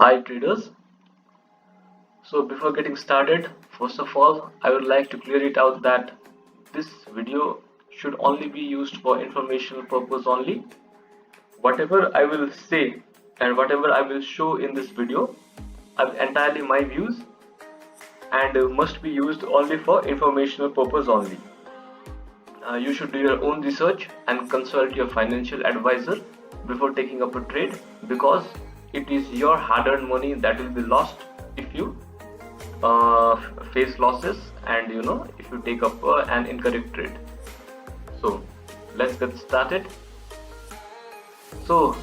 Hi traders. So before getting started, first of all, I would like to clear it out that this video should only be used for informational purpose only. Whatever I will say and whatever I will show in this video are entirely my views and must be used only for informational purpose only. You should do your own research and consult your financial advisor before taking up a trade, because it is your hard-earned money that will be lost if you face losses and if you take up an incorrect trade. So let's get started. So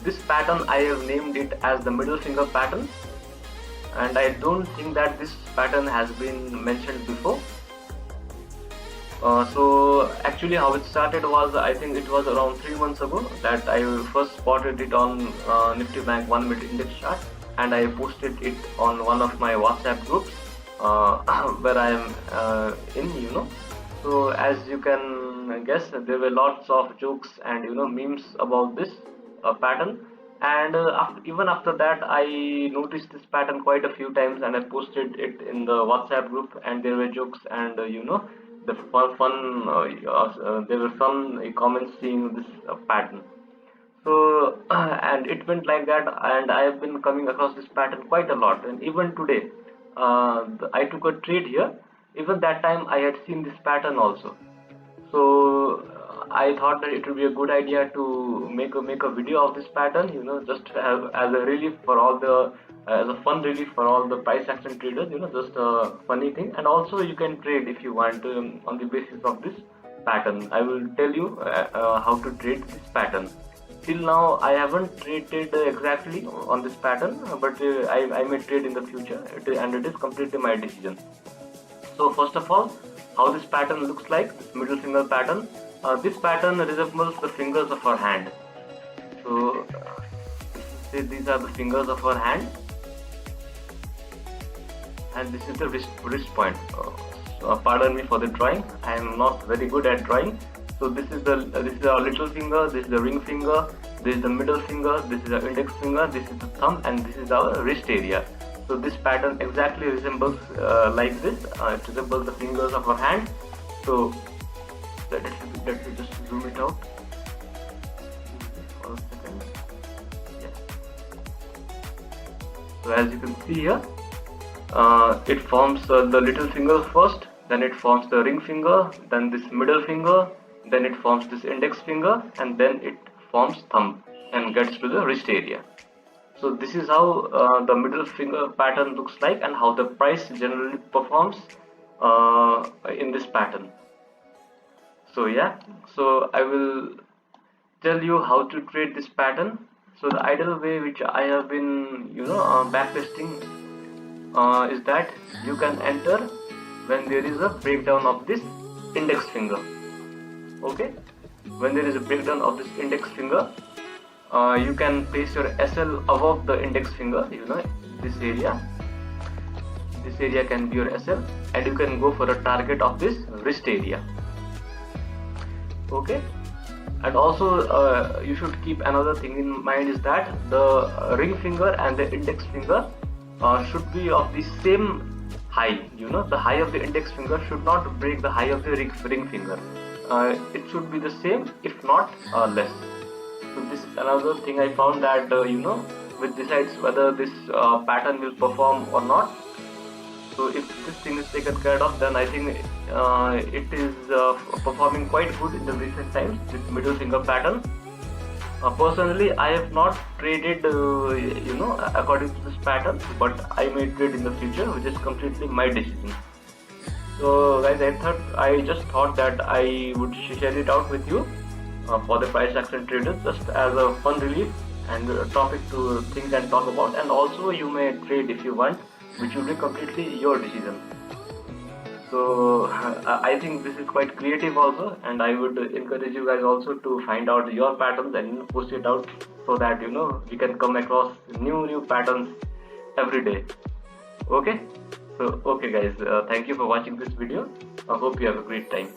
this pattern, I have named it as the middle finger pattern, and I don't think that this pattern has been mentioned before. So actually how it started was, I think it was around 3 months ago that I first spotted it on Nifty Bank 1 minute index chart, and I posted it on one of my WhatsApp groups where I am in. So as you can guess, there were lots of jokes and memes about this pattern, and even after that I noticed this pattern quite a few times, and I posted it in the WhatsApp group, and there were jokes and the there were fun comments seeing this pattern. So and it went like that, and I have been coming across this pattern quite a lot, and even today I took a trade here. Even that time I had seen this pattern also. So I thought that it would be a good idea to make a video of this pattern, just as a relief for all the as a fun relief for all the price action traders, just a funny thing. And also you can trade if you want on the basis of this pattern. I will tell you how to trade this pattern. Till now I haven't traded exactly on this pattern, but I may trade in the future, and it is completely my decision. So first of all, how this pattern looks like, this middle finger pattern. This pattern resembles the fingers of our hand. So say these are the fingers of our hand, and this is the wrist point. Pardon me for the drawing, I am not very good at drawing. So this is our little finger, this is the ring finger, this is the middle finger, this is our index finger, this is the thumb, and this is our wrist area. So this pattern exactly resembles like this. It resembles the fingers of our hand. So let me just zoom it out for a second. Yeah. So as you can see here, it forms the little finger first, then it forms the ring finger, then this middle finger, then it forms this index finger, and then it forms thumb and gets to the wrist area. So this is how the middle finger pattern looks like, and how the price generally performs in this pattern. So yeah, so I will tell you how to trade this pattern. So the ideal way which I have been backtesting is that you can enter when there is a breakdown of this index finger. Okay, when there is a breakdown of this index finger, you can place your SL above the index finger, this area. This area can be your SL, and you can go for a target of this wrist area. Okay, and also you should keep another thing in mind, is that the ring finger and the index finger should be of the same high. The high of the index finger should not break the high of the ring finger. It should be the same, if not less. So this is another thing I found, that which decides whether this pattern will perform or not. So if this thing is taken care of, then I think it is performing quite good in the recent times, this middle finger pattern. Personally, I have not traded according to this pattern, but I may trade in the future, which is completely my decision. So guys, I just thought that I would share it out with you for the price action traders, just as a fun relief and a topic to think and talk about. And also you may trade if you want, which will be completely your decision. So I think this is quite creative also, and I would encourage you guys also to find out your patterns and post it out, so that we can come across new patterns every day. Okay, so okay guys, thank you for watching this video. I hope you have a great time.